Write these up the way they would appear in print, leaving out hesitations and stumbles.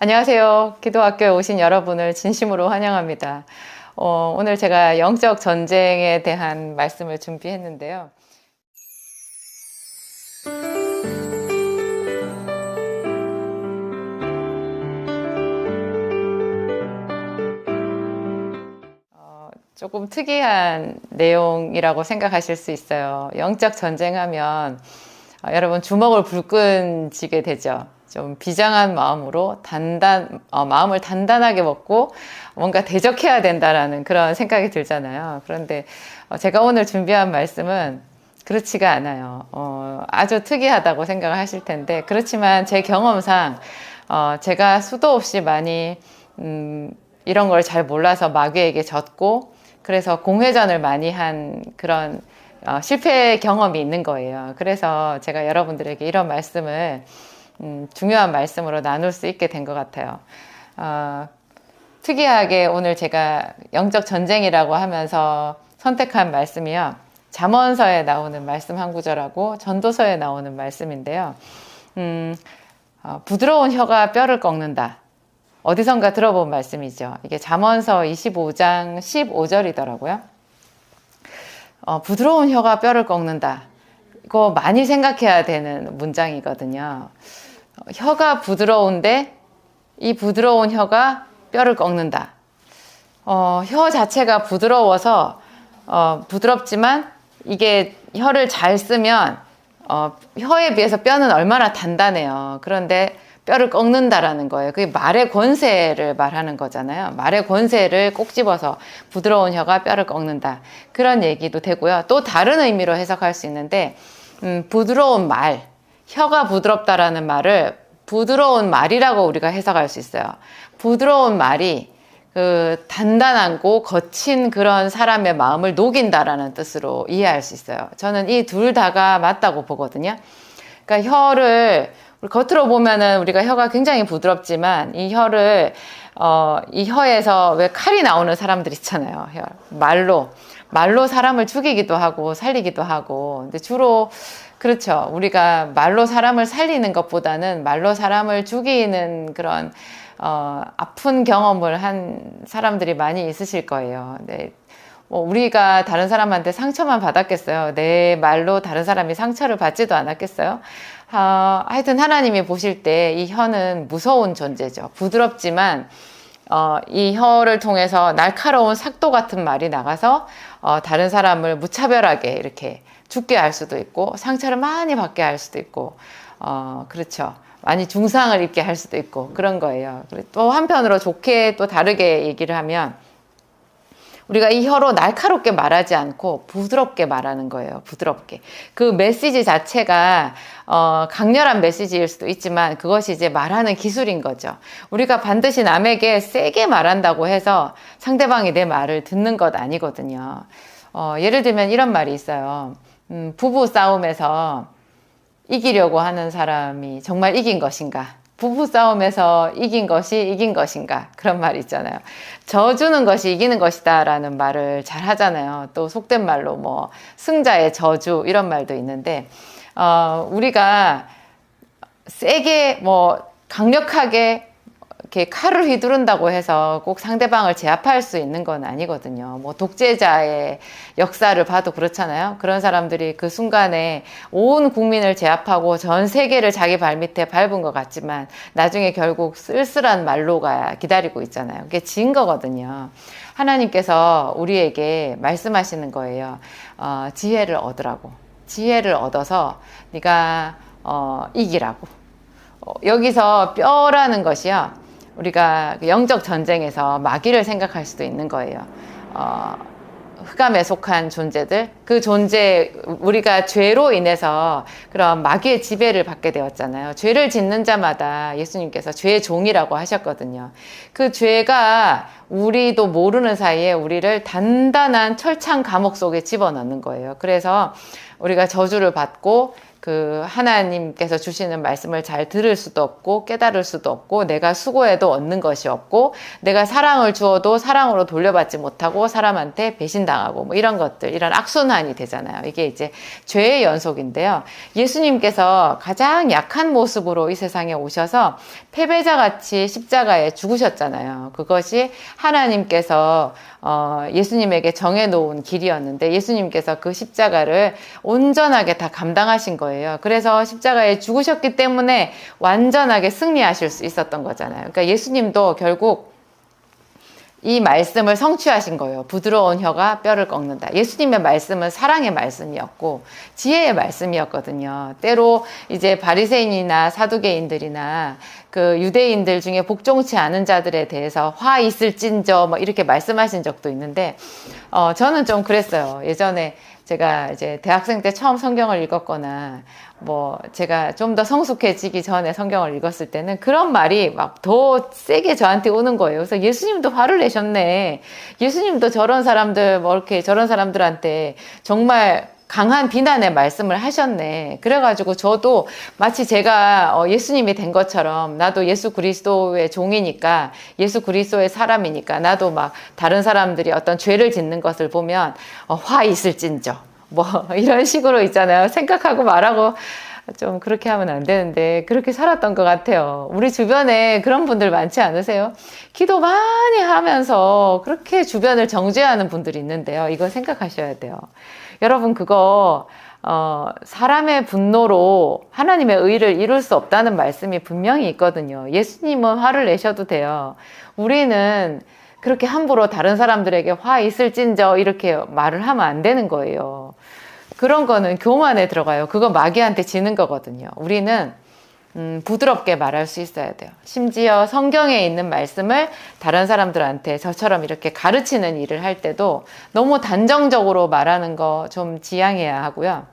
안녕하세요. 기도학교에 오신 여러분을 진심으로 환영합니다. 오늘 제가 영적 전쟁에 대한 말씀을 준비했는데요. 조금 특이한 내용이라고 생각하실 수 있어요. 영적 전쟁하면 여러분 주먹을 불끈 쥐게 되죠. 좀 비장한 마음으로 마음을 단단하게 먹고 뭔가 대적해야 된다라는 그런 생각이 들잖아요. 그런데 제가 오늘 준비한 말씀은 그렇지가 않아요. 아주 특이하다고 생각을 하실 텐데, 그렇지만 제 경험상 제가 수도 없이 많이 이런 걸 잘 몰라서 마귀에게 졌고, 그래서 공회전을 많이 한 그런 실패 경험이 있는 거예요. 그래서 제가 여러분들에게 이런 말씀을 중요한 말씀으로 나눌 수 있게 된 것 같아요. 특이하게 오늘 제가 영적 전쟁이라고 하면서 선택한 말씀이요. 잠언서에 나오는 말씀 한 구절하고 전도서에 나오는 말씀인데요. 부드러운 혀가 뼈를 꺾는다. 어디선가 들어본 말씀이죠. 이게 잠언서 25장 15절이더라고요. 부드러운 혀가 뼈를 꺾는다. 이거 많이 생각해야 되는 문장이거든요. 혀가 부드러운데 이 부드러운 혀가 뼈를 꺾는다. 혀 자체가 부드러워서 부드럽지만 이게 혀를 잘 쓰면 혀에 비해서 뼈는 얼마나 단단해요. 그런데 뼈를 꺾는다라는 거예요. 그게 말의 권세를 말하는 거잖아요. 말의 권세를 꼭 집어서 부드러운 혀가 뼈를 꺾는다. 그런 얘기도 되고요. 또 다른 의미로 해석할 수 있는데 부드러운 말, 혀가 부드럽다라는 말을 부드러운 말이라고 우리가 해석할 수 있어요. 부드러운 말이 단단하고 거친 그런 사람의 마음을 녹인다라는 뜻으로 이해할 수 있어요. 저는 이 둘 다가 맞다고 보거든요. 그러니까 혀를 겉으로 보면은 우리가 혀가 굉장히 부드럽지만 이 혀를 이 혀에서 왜 칼이 나오는 사람들 있잖아요. 말로 사람을 죽이기도 하고 살리기도 하고. 근데 주로 그렇죠. 우리가 말로 사람을 살리는 것보다는 말로 사람을 죽이는 그런 아픈 경험을 한 사람들이 많이 있으실 거예요. 네. 우리가 다른 사람한테 상처만 받았겠어요? 내 말로 다른 사람이 상처를 받지도 않았겠어요? 하여튼 하나님이 보실 때 이 혀는 무서운 존재죠. 부드럽지만 이 혀를 통해서 날카로운 삭도 같은 말이 나가서 다른 사람을 무차별하게 이렇게 죽게 할 수도 있고 상처를 많이 받게 할 수도 있고 그렇죠. 많이 중상을 입게 할 수도 있고 그런 거예요. 또 한편으로 좋게 또 다르게 얘기를 하면 우리가 이 혀로 날카롭게 말하지 않고 부드럽게 말하는 거예요. 부드럽게. 그 메시지 자체가 강렬한 메시지일 수도 있지만 그것이 이제 말하는 기술인 거죠. 우리가 반드시 남에게 세게 말한다고 해서 상대방이 내 말을 듣는 것 아니거든요. 예를 들면 이런 말이 있어요. 부부 싸움에서 이기려고 하는 사람이 정말 이긴 것인가? 부부 싸움에서 이긴 것이 이긴 것인가? 그런 말이 있잖아요. 져주는 것이 이기는 것이다 라는 말을 잘 하잖아요. 또 속된 말로 뭐 승자의 저주 이런 말도 있는데 우리가 세게 뭐 강력하게 이렇게 칼을 휘두른다고 해서 꼭 상대방을 제압할 수 있는 건 아니거든요. 뭐 독재자의 역사를 봐도 그렇잖아요. 그런 사람들이 그 순간에 온 국민을 제압하고 전 세계를 자기 발밑에 밟은 것 같지만 나중에 결국 쓸쓸한 말로가 기다리고 있잖아요. 그게 진 거거든요. 하나님께서 우리에게 말씀하시는 거예요. 지혜를 얻으라고. 지혜를 얻어서 네가 이기라고. 여기서 뼈라는 것이요. 우리가 영적 전쟁에서 마귀를 생각할 수도 있는 거예요. 흑암에 속한 존재들, 그 존재, 우리가 죄로 인해서 그런 마귀의 지배를 받게 되었잖아요. 죄를 짓는 자마다 예수님께서 죄의 종이라고 하셨거든요. 그 죄가 우리도 모르는 사이에 우리를 단단한 철창 감옥 속에 집어넣는 거예요. 그래서 우리가 저주를 받고 그 하나님께서 주시는 말씀을 잘 들을 수도 없고 깨달을 수도 없고 내가 수고해도 얻는 것이 없고 내가 사랑을 주어도 사랑으로 돌려받지 못하고 사람한테 배신당하고 뭐 이런 것들, 이런 악순환이 되잖아요. 이게 이제 죄의 연속인데요. 예수님께서 가장 약한 모습으로 이 세상에 오셔서 패배자같이 십자가에 죽으셨잖아요. 그것이 하나님께서 예수님에게 정해놓은 길이었는데 예수님께서 그 십자가를 온전하게 다 감당하신 거예요. 그래서 십자가에 죽으셨기 때문에 완전하게 승리하실 수 있었던 거잖아요. 그러니까 예수님도 결국 이 말씀을 성취하신 거예요. 부드러운 혀가 뼈를 꺾는다. 예수님의 말씀은 사랑의 말씀이었고 지혜의 말씀이었거든요. 때로 이제 바리새인이나 사두개인들이나 그 유대인들 중에 복종치 않은 자들에 대해서 화 있을진저 뭐 이렇게 말씀하신 적도 있는데 저는 좀 그랬어요. 예전에 제가 이제 대학생 때 처음 성경을 읽었거나 뭐 제가 좀 더 성숙해지기 전에 성경을 읽었을 때는 그런 말이 막 더 세게 저한테 오는 거예요. 그래서 예수님도 화를 내셨네. 예수님도 저런 사람들 뭐 이렇게 저런 사람들한테 정말 강한 비난의 말씀을 하셨네. 그래가지고 저도 마치 제가 예수님이 된 것처럼 나도 예수 그리스도의 종이니까 예수 그리스도의 사람이니까 나도 막 다른 사람들이 어떤 죄를 짓는 것을 보면 화 있을진저 뭐 이런 식으로 있잖아요. 생각하고 말하고 좀 그렇게 하면 안 되는데 그렇게 살았던 것 같아요. 우리 주변에 그런 분들 많지 않으세요? 기도 많이 하면서 그렇게 주변을 정죄하는 분들이 있는데요. 이거 생각하셔야 돼요. 여러분 그거 사람의 분노로 하나님의 의를 이룰 수 없다는 말씀이 분명히 있거든요. 예수님은 화를 내셔도 돼요. 우리는 그렇게 함부로 다른 사람들에게 화 있을진저 이렇게 말을 하면 안 되는 거예요. 그런 거는 교만에 들어가요. 그거 마귀한테 지는 거거든요. 우리는 부드럽게 말할 수 있어야 돼요. 심지어 성경에 있는 말씀을 다른 사람들한테 저처럼 이렇게 가르치는 일을 할 때도 너무 단정적으로 말하는 거 좀 지양해야 하고요.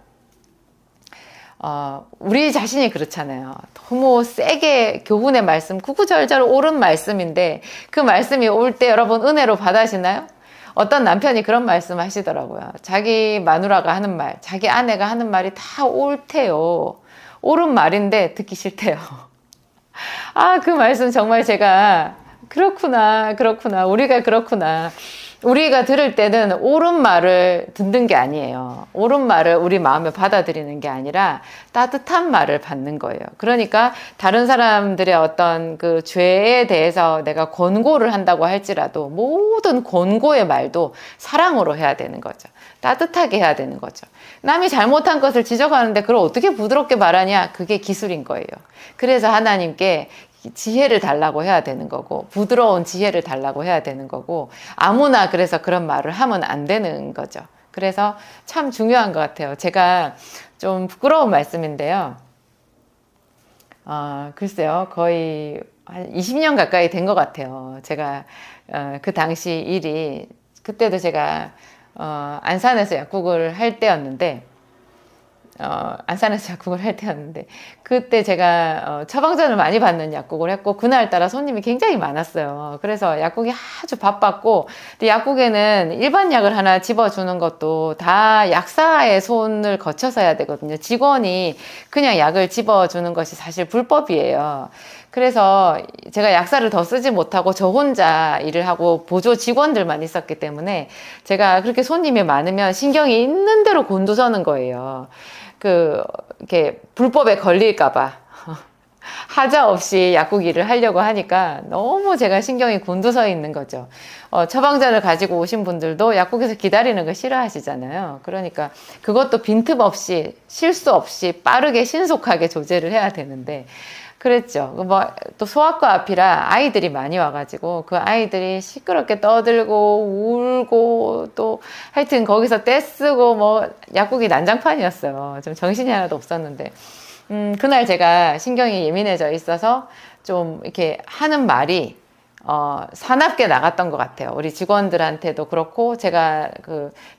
우리 자신이 그렇잖아요. 너무 세게 교훈의 말씀, 구구절절 옳은 말씀인데 그 말씀이 올 때 여러분 은혜로 받아시나요? 어떤 남편이 그런 말씀 하시더라고요. 자기 마누라가 하는 말, 자기 아내가 하는 말이 다 옳대요. 옳은 말인데 듣기 싫대요. 그 말씀 정말 제가 그렇구나. 우리가 그렇구나. 우리가 들을 때는 옳은 말을 듣는 게 아니에요. 옳은 말을 우리 마음에 받아들이는 게 아니라 따뜻한 말을 받는 거예요. 그러니까 다른 사람들의 어떤 그 죄에 대해서 내가 권고를 한다고 할지라도 모든 권고의 말도 사랑으로 해야 되는 거죠. 따뜻하게 해야 되는 거죠. 남이 잘못한 것을 지적하는데 그걸 어떻게 부드럽게 말하냐? 그게 기술인 거예요. 그래서 하나님께 지혜를 달라고 해야 되는 거고 부드러운 지혜를 달라고 해야 되는 거고 아무나 그래서 그런 말을 하면 안 되는 거죠. 그래서 참 중요한 것 같아요. 제가 좀 부끄러운 말씀인데요. 글쎄요. 거의 한 20년 가까이 된 것 같아요. 제가 그 당시 일이 그때도 제가 안산에서 약국을 할 때였는데 안산에서 약국을 할 때였는데 그때 제가 처방전을 많이 받는 약국을 했고 그날따라 손님이 굉장히 많았어요. 그래서 약국이 아주 바빴고 근데 약국에는 일반 약을 하나 집어주는 것도 다 약사의 손을 거쳐서 해야 되거든요. 직원이 그냥 약을 집어주는 것이 사실 불법이에요. 그래서 제가 약사를 더 쓰지 못하고 저 혼자 일을 하고 보조 직원들만 있었기 때문에 제가 그렇게 손님이 많으면 신경이 있는 대로 곤두서는 거예요. 이렇게 불법에 걸릴까봐. 하자 없이 약국 일을 하려고 하니까 너무 제가 신경이 곤두서 있는 거죠. 처방전을 가지고 오신 분들도 약국에서 기다리는 거 싫어하시잖아요. 그러니까 그것도 빈틈없이 실수 없이 빠르게 신속하게 조제를 해야 되는데 그랬죠. 또 소아과 앞이라 아이들이 많이 와가지고 그 아이들이 시끄럽게 떠들고 울고 또 하여튼 거기서 떼쓰고 약국이 난장판이었어요. 좀 정신이 하나도 없었는데 그날 제가 신경이 예민해져 있어서 좀 이렇게 하는 말이 사납게 나갔던 것 같아요. 우리 직원들한테도 그렇고 제가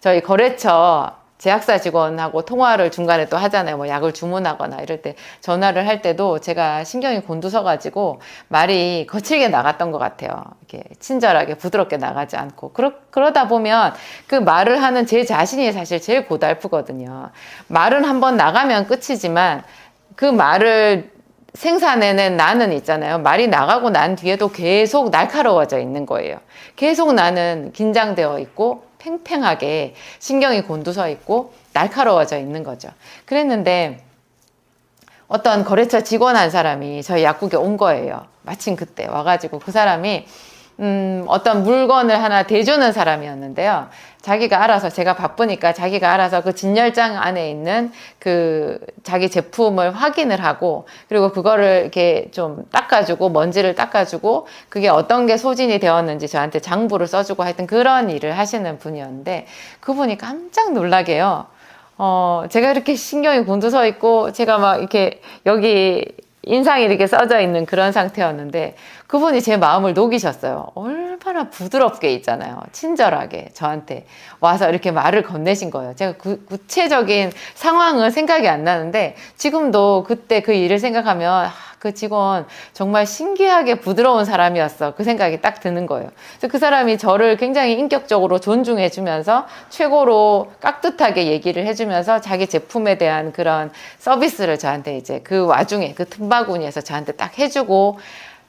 저희 거래처 제약사 직원하고 통화를 중간에 또 하잖아요. 뭐 약을 주문하거나 이럴 때 전화를 할 때도 제가 신경이 곤두서가지고 말이 거칠게 나갔던 것 같아요. 이렇게 친절하게 부드럽게 나가지 않고. 그러다 보면 그 말을 하는 제 자신이 사실 제일 고달프거든요. 말은 한번 나가면 끝이지만 그 말을 생산해낸 나는 있잖아요. 말이 나가고 난 뒤에도 계속 날카로워져 있는 거예요. 계속 나는 긴장되어 있고 팽팽하게 신경이 곤두서 있고 날카로워져 있는 거죠. 그랬는데 어떤 거래처 직원 한 사람이 저희 약국에 온 거예요. 마침 그때 와가지고 그 사람이 어떤 물건을 하나 대주는 사람이었는데요. 자기가 알아서, 제가 바쁘니까 자기가 알아서 그 진열장 안에 있는 그 자기 제품을 확인을 하고, 그리고 그거를 이렇게 좀 닦아주고, 먼지를 닦아주고, 그게 어떤 게 소진이 되었는지 저한테 장부를 써주고 하여튼 그런 일을 하시는 분이었는데, 그분이 깜짝 놀라게요. 제가 이렇게 신경이 곤두서 있고, 제가 막 이렇게 여기 인상이 이렇게 써져 있는 그런 상태였는데 그분이 제 마음을 녹이셨어요. 얼마나 부드럽게 있잖아요. 친절하게 저한테 와서 이렇게 말을 건네신 거예요. 제가 구체적인 상황은 생각이 안 나는데 지금도 그때 그 일을 생각하면 그 직원 정말 신기하게 부드러운 사람이었어. 그 생각이 딱 드는 거예요. 그래서 그 사람이 저를 굉장히 인격적으로 존중해 주면서 최고로 깍듯하게 얘기를 해주면서 자기 제품에 대한 그런 서비스를 저한테 이제 그 와중에 그 틈바구니에서 저한테 딱 해주고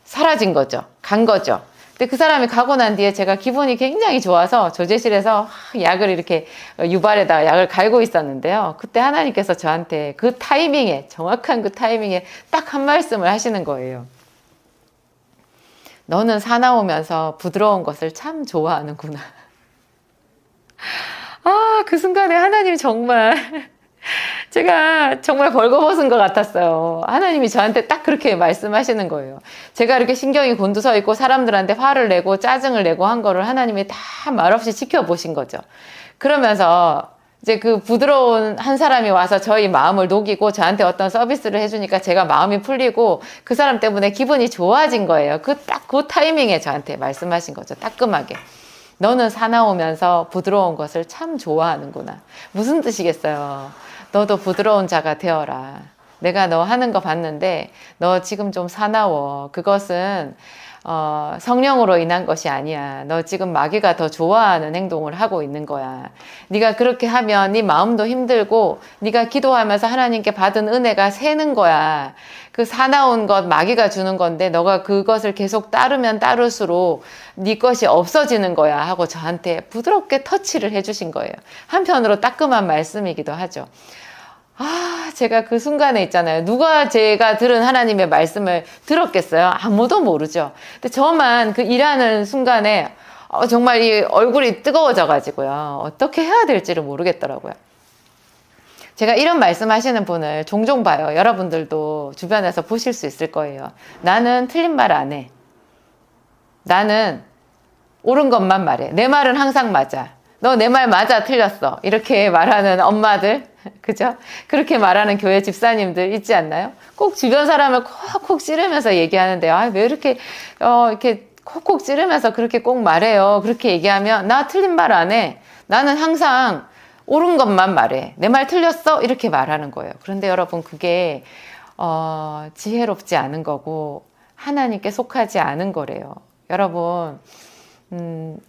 사라진 거죠. 간 거죠. 근데 그 사람이 가고 난 뒤에 제가 기분이 굉장히 좋아서 조제실에서 약을 이렇게 유발에다가 약을 갈고 있었는데요. 그때 하나님께서 저한테 그 타이밍에, 정확한 그 타이밍에 딱 한 말씀을 하시는 거예요. 너는 사나우면서 부드러운 것을 참 좋아하는구나. 그 순간에 하나님 정말 제가 정말 벌거벗은 것 같았어요. 하나님이 저한테 딱 그렇게 말씀하시는 거예요. 제가 이렇게 신경이 곤두서 있고 사람들한테 화를 내고 짜증을 내고 한 거를 하나님이 다 말없이 지켜보신 거죠. 그러면서 이제 그 부드러운 한 사람이 와서 저희 마음을 녹이고 저한테 어떤 서비스를 해주니까 제가 마음이 풀리고 그 사람 때문에 기분이 좋아진 거예요. 그 타이밍에 저한테 말씀하신 거죠. 따끔하게. 너는 사나우면서 부드러운 것을 참 좋아하는구나. 무슨 뜻이겠어요? 너도 부드러운 자가 되어라. 내가 너 하는 거 봤는데 너 지금 좀 사나워. 그것은 성령으로 인한 것이 아니야. 너 지금 마귀가 더 좋아하는 행동을 하고 있는 거야. 네가 그렇게 하면 네 마음도 힘들고 네가 기도하면서 하나님께 받은 은혜가 새는 거야. 그 사나운 것 마귀가 주는 건데 너가 그것을 계속 따르면 따를수록 네 것이 없어지는 거야 하고 저한테 부드럽게 터치를 해주신 거예요. 한편으로 따끔한 말씀이기도 하죠. 제가 그 순간에 있잖아요. 누가 제가 들은 하나님의 말씀을 들었겠어요? 아무도 모르죠. 근데 저만 그 일하는 순간에 정말 이 얼굴이 뜨거워져 가지고요. 어떻게 해야 될지를 모르겠더라고요. 제가 이런 말씀하시는 분을 종종 봐요. 여러분들도 주변에서 보실 수 있을 거예요. 나는 틀린 말 안 해. 나는 옳은 것만 말해. 내 말은 항상 맞아. 너 내 말 맞아, 틀렸어. 이렇게 말하는 엄마들, 그죠? 그렇게 말하는 교회 집사님들 있지 않나요? 꼭 주변 사람을 콕콕 찌르면서 얘기하는데요. 왜 이렇게 콕콕 찌르면서 그렇게 꼭 말해요? 그렇게 얘기하면 나 틀린 말 안 해. 나는 항상 옳은 것만 말해. 내 말 틀렸어? 이렇게 말하는 거예요. 그런데 여러분 그게 지혜롭지 않은 거고 하나님께 속하지 않은 거래요. 여러분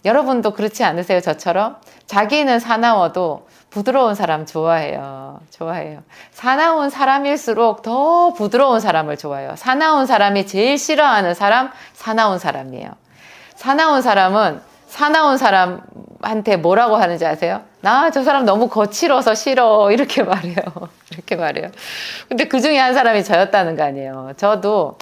여러분도 그렇지 않으세요? 저처럼? 자기는 사나워도 부드러운 사람 좋아해요. 사나운 사람일수록 더 부드러운 사람을 좋아해요. 사나운 사람이 제일 싫어하는 사람, 사나운 사람이에요. 사나운 사람은 사나운 사람한테 뭐라고 하는지 아세요? 나 저 사람 너무 거칠어서 싫어. 이렇게 말해요. 근데 그 중에 한 사람이 저였다는 거 아니에요. 저도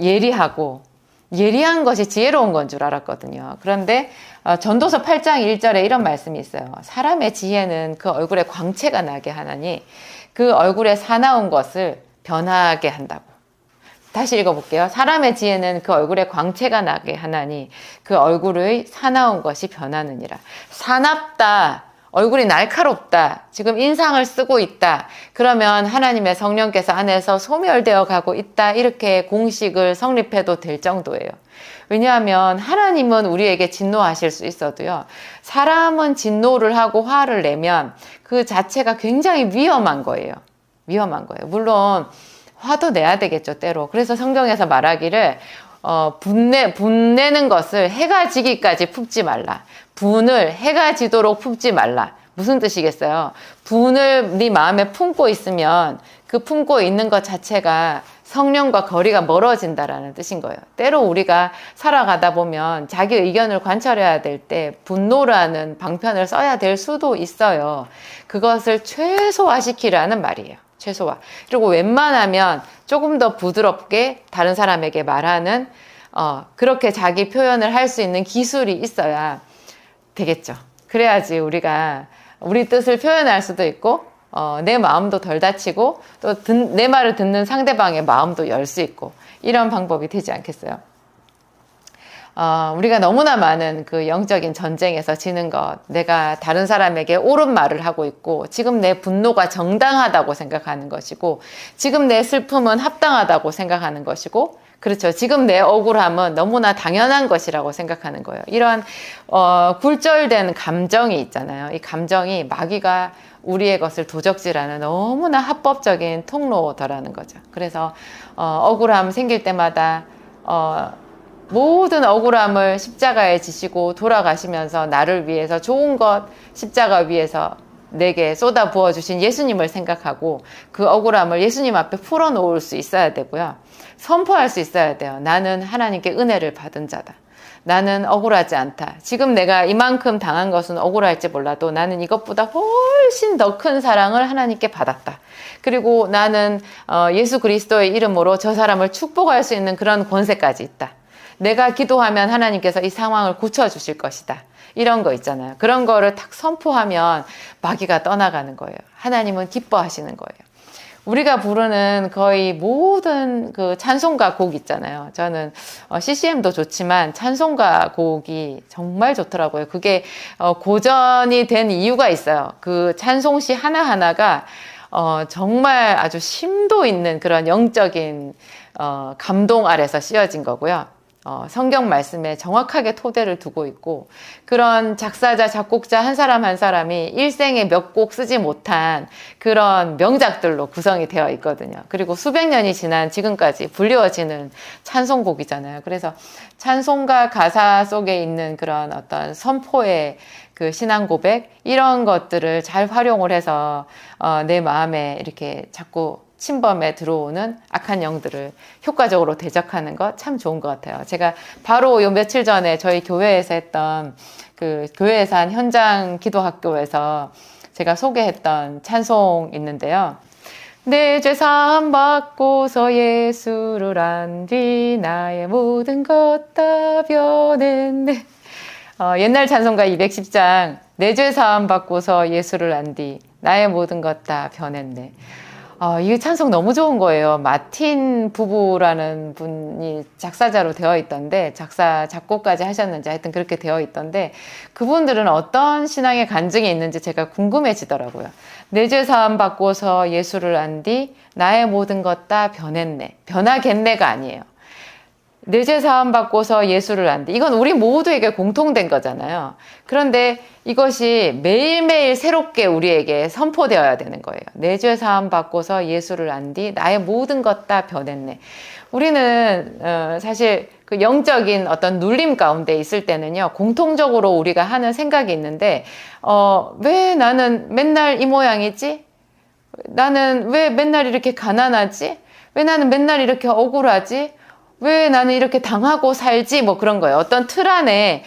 예리한 것이 지혜로운 건 줄 알았거든요. 그런데 전도서 8장 1절에 이런 말씀이 있어요. 사람의 지혜는 그 얼굴에 광채가 나게 하나니 그 얼굴에 사나운 것을 변하게 한다고. 다시 읽어볼게요. 사람의 지혜는 그 얼굴에 광채가 나게 하나니 그 얼굴의 사나운 것이 변하느니라. 사납다, 얼굴이 날카롭다. 지금 인상을 쓰고 있다. 그러면 하나님의 성령께서 안에서 소멸되어 가고 있다. 이렇게 공식을 성립해도 될 정도예요. 왜냐하면 하나님은 우리에게 진노하실 수 있어도요. 사람은 진노를 하고 화를 내면 그 자체가 굉장히 위험한 거예요. 위험한 거예요. 물론 화도 내야 되겠죠, 때로. 그래서 성경에서 말하기를 분내는 것을 해가 지기까지 품지 말라. 분을 해가 지도록 품지 말라. 무슨 뜻이겠어요? 분을 네 마음에 품고 있으면 그 품고 있는 것 자체가 성령과 거리가 멀어진다라는 뜻인 거예요. 때로 우리가 살아가다 보면 자기 의견을 관철해야 될 때 분노라는 방편을 써야 될 수도 있어요. 그것을 최소화시키라는 말이에요. 최소화. 그리고 웬만하면 조금 더 부드럽게 다른 사람에게 말하는 그렇게 자기 표현을 할 수 있는 기술이 있어야 되겠죠. 그래야지 우리가 우리 뜻을 표현할 수도 있고 내 마음도 덜 다치고 또 내 말을 듣는 상대방의 마음도 열 수 있고 이런 방법이 되지 않겠어요? 우리가 너무나 많은 그 영적인 전쟁에서 지는 것, 내가 다른 사람에게 옳은 말을 하고 있고 지금 내 분노가 정당하다고 생각하는 것이고 지금 내 슬픔은 합당하다고 생각하는 것이고 그렇죠. 지금 내 억울함은 너무나 당연한 것이라고 생각하는 거예요. 이런 굴절된 감정이 있잖아요. 이 감정이 마귀가 우리의 것을 도적질하는 너무나 합법적인 통로더라는 거죠. 그래서 억울함 생길 때마다 모든 억울함을 십자가에 지시고 돌아가시면서 나를 위해서 좋은 것 십자가 위에서 내게 쏟아 부어주신 예수님을 생각하고 그 억울함을 예수님 앞에 풀어놓을 수 있어야 되고요. 선포할 수 있어야 돼요. 나는 하나님께 은혜를 받은 자다. 나는 억울하지 않다. 지금 내가 이만큼 당한 것은 억울할지 몰라도 나는 이것보다 훨씬 더 큰 사랑을 하나님께 받았다. 그리고 나는 예수 그리스도의 이름으로 저 사람을 축복할 수 있는 그런 권세까지 있다. 내가 기도하면 하나님께서 이 상황을 고쳐주실 것이다. 이런 거 있잖아요. 그런 거를 탁 선포하면 마귀가 떠나가는 거예요. 하나님은 기뻐하시는 거예요. 우리가 부르는 거의 모든 그 찬송가 곡 있잖아요. 저는 CCM도 좋지만 찬송가 곡이 정말 좋더라고요. 그게 고전이 된 이유가 있어요. 그 찬송시 하나하나가 정말 아주 심도 있는 그런 영적인 감동 아래서 씌어진 거고요. 성경 말씀에 정확하게 토대를 두고 있고 그런 작사자, 작곡자 한 사람 한 사람이 일생에 몇 곡 쓰지 못한 그런 명작들로 구성이 되어 있거든요. 그리고 수백 년이 지난 지금까지 불리워지는 찬송곡이잖아요. 그래서 찬송가 가사 속에 있는 그런 어떤 선포의 그 신앙 고백 이런 것들을 잘 활용을 해서 내 마음에 이렇게 자꾸 침범에 들어오는 악한 영들을 효과적으로 대적하는 것 참 좋은 것 같아요. 제가 바로 요 며칠 전에 저희 교회에서 했던 그 교회에서 한 현장 기도학교에서 제가 소개했던 찬송 있는데요. 내 죄 사함 받고서 예수를 안 뒤 나의 모든 것 다 변했네. 옛날 찬송가 210장 내 죄 사함 받고서 예수를 안 뒤 나의 모든 것 다 변했네. 이 찬송 너무 좋은 거예요. 마틴 부부라는 분이 작사자로 되어 있던데 작사, 작곡까지 하셨는지 하여튼 그렇게 되어 있던데 그분들은 어떤 신앙의 간증이 있는지 제가 궁금해지더라고요. 내 죄 사함 받고서 예수를 안 뒤 나의 모든 것 다 변했네. 변하겠네가 아니에요. 내 죄 사함 받고서 예수를 안 뒤. 이건 우리 모두에게 공통된 거잖아요. 그런데 이것이 매일매일 새롭게 우리에게 선포되어야 되는 거예요. 내 죄 사함 받고서 예수를 안 뒤 나의 모든 것 다 변했네. 우리는 사실 그 영적인 어떤 눌림 가운데 있을 때는요. 공통적으로 우리가 하는 생각이 있는데 왜 나는 맨날 이 모양이지? 나는 왜 맨날 이렇게 가난하지? 왜 나는 맨날 이렇게 억울하지? 왜 나는 이렇게 당하고 살지? 뭐 그런 거예요. 어떤 틀 안에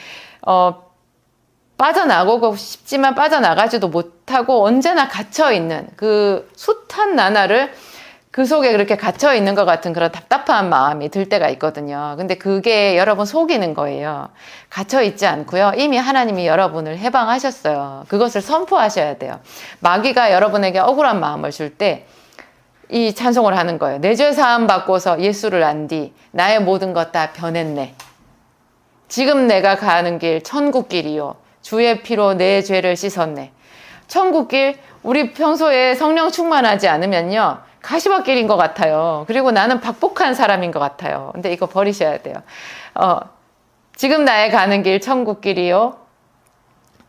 빠져나가고 싶지만 빠져나가지도 못하고 언제나 갇혀있는 그 숱한 나날을 그 속에 그렇게 갇혀있는 것 같은 그런 답답한 마음이 들 때가 있거든요. 근데 그게 여러분 속이는 거예요. 갇혀있지 않고요. 이미 하나님이 여러분을 해방하셨어요. 그것을 선포하셔야 돼요. 마귀가 여러분에게 억울한 마음을 줄 때 이 찬송을 하는 거예요. 내 죄 사함 받고서 예수를 안 뒤 나의 모든 것 다 변했네. 지금 내가 가는 길 천국 길이요 주의 피로 내 죄를 씻었네. 천국길, 우리 평소에 성령 충만하지 않으면요, 가시밭길인 것 같아요. 그리고 나는 박복한 사람인 것 같아요. 근데 이거 버리셔야 돼요. 지금 나의 가는 길 천국길이요,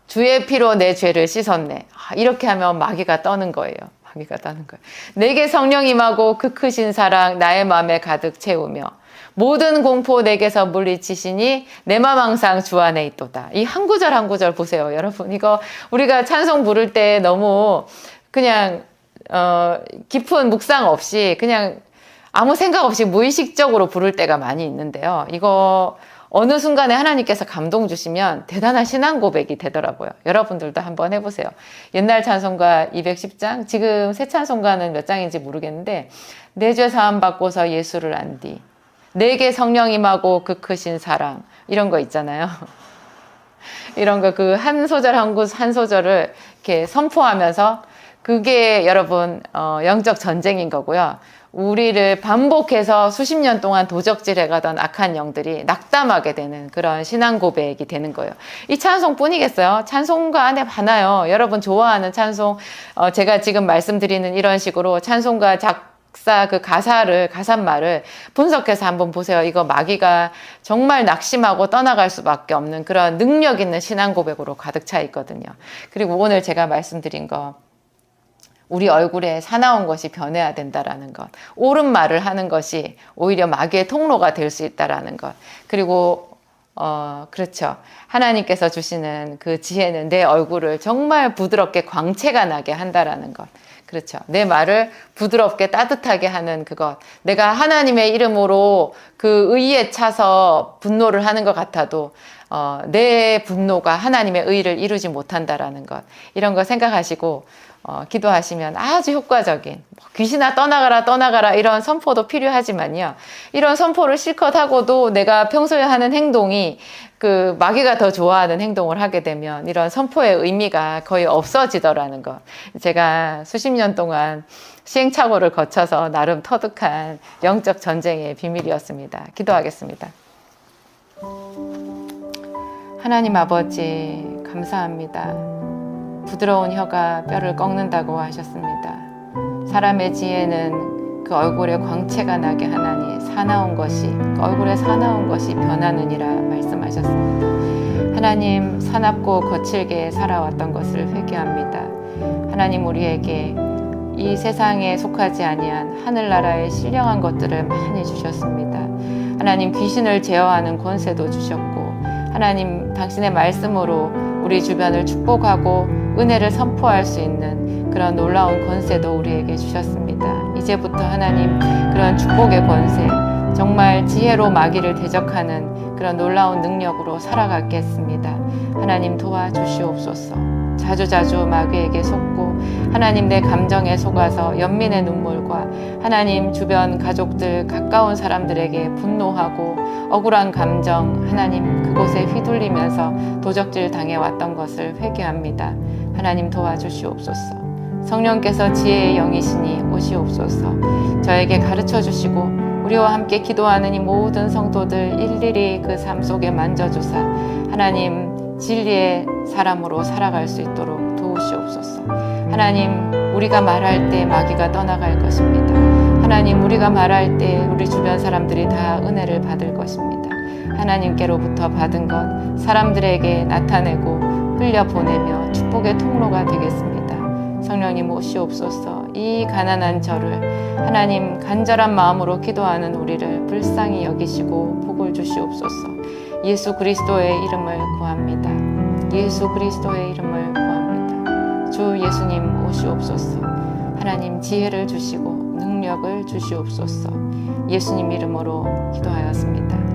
주의 피로 내 죄를 씻었네. 이렇게 하면 마귀가 떠는 거예요. 마귀가 떠는 거예요. 내게 성령 임하고 그 크신 사랑 나의 마음에 가득 채우며 모든 공포 내게서 물리치시니 내 맘 항상 주 안에 있도다. 이 한 구절 한 구절 보세요, 여러분. 이거 우리가 찬송 부를 때 너무 그냥 깊은 묵상 없이 그냥 아무 생각 없이 무의식적으로 부를 때가 많이 있는데요. 이거 어느 순간에 하나님께서 감동 주시면 대단한 신앙 고백이 되더라고요. 여러분들도 한번 해보세요. 옛날 찬송가 210장, 지금 새 찬송가는 몇 장인지 모르겠는데, 내 죄 사함 받고서 예수를 안디, 내게 성령 임하고 그 크신 사랑, 이런 거 있잖아요. 이런 거 그 한 소절 한 소절을 이렇게 선포하면서, 그게 여러분 영적 전쟁인 거고요. 우리를 반복해서 수십 년 동안 도적질해 가던 악한 영들이 낙담하게 되는 그런 신앙 고백이 되는 거예요. 이 찬송뿐이겠어요? 찬송가 안에 많아요. 여러분 좋아하는 찬송, 제가 지금 말씀드리는 이런 식으로 찬송가 작사 그 가사말을 분석해서 한번 보세요. 이거 마귀가 정말 낙심하고 떠나갈 수밖에 없는 그런 능력 있는 신앙 고백으로 가득 차 있거든요. 그리고 오늘 제가 말씀드린 거, 우리 얼굴에 사나운 것이 변해야 된다라는 것, 옳은 말을 하는 것이 오히려 마귀의 통로가 될 수 있다라는 것, 그리고 그렇죠, 하나님께서 주시는 그 지혜는 내 얼굴을 정말 부드럽게 광채가 나게 한다라는 것, 그렇죠, 내 말을 부드럽게 따뜻하게 하는 그것, 내가 하나님의 이름으로 그 의에 차서 분노를 하는 것 같아도 내 분노가 하나님의 의를 이루지 못한다라는 것, 이런 거 생각하시고 기도하시면 아주 효과적인, 귀신아 떠나가라 이런 선포도 필요하지만요, 이런 선포를 실컷 하고도 내가 평소에 하는 행동이 그 마귀가 더 좋아하는 행동을 하게 되면 이런 선포의 의미가 거의 없어지더라는 것, 제가 수십 년 동안 시행착오를 거쳐서 나름 터득한 영적 전쟁의 비밀이었습니다. 기도하겠습니다. 하나님 아버지, 감사합니다. 부드러운 혀가 뼈를 꺾는다고 하셨습니다. 사람의 지혜는 그 얼굴에 광채가 나게 하나니 사나운 것이, 그 얼굴에 사나운 것이 변하느니라 말씀하셨습니다. 하나님, 사납고 거칠게 살아왔던 것을 회개합니다. 하나님, 우리에게 이 세상에 속하지 아니한 하늘나라의 신령한 것들을 많이 주셨습니다. 하나님, 귀신을 제어하는 권세도 주셨고, 하나님, 당신의 말씀으로 우리 주변을 축복하고 은혜를 선포할 수 있는 그런 놀라운 권세도 우리에게 주셨습니다. 이제부터 하나님, 그런 축복의 권세, 정말 지혜로 마귀를 대적하는 그런 놀라운 능력으로 살아가겠습니다. 하나님, 도와주시옵소서. 자주자주 마귀에게 속고 하나님, 내 감정에 속아서 연민의 눈물과 하나님, 주변 가족들, 가까운 사람들에게 분노하고 억울한 감정, 하나님, 그곳에 휘둘리면서 도적질 당해왔던 것을 회개합니다. 하나님, 도와주시옵소서. 성령께서 지혜의 영이시니 오시옵소서. 저에게 가르쳐 주시고 우리와 함께 기도하는 이 모든 성도들 일일이 그 삶 속에 만져주사 하나님, 진리의 사람으로 살아갈 수 있도록 도우시옵소서. 하나님, 우리가 말할 때 마귀가 떠나갈 것입니다. 하나님, 우리가 말할 때 우리 주변 사람들이 다 은혜를 받을 것입니다. 하나님께로부터 받은 것 사람들에게 나타내고 흘려보내며 축복의 통로가 되겠습니다. 성령님 오시옵소서. 이 가난한 저를 하나님, 간절한 마음으로 기도하는 우리를 불쌍히 여기시고 복을 주시옵소서. 예수 그리스도의 이름을 구합니다. 예수 그리스도의 이름을 구합니다. 주 예수님 오시옵소서. 하나님, 지혜를 주시고 능력을 주시옵소서. 예수님 이름으로 기도하였습니다.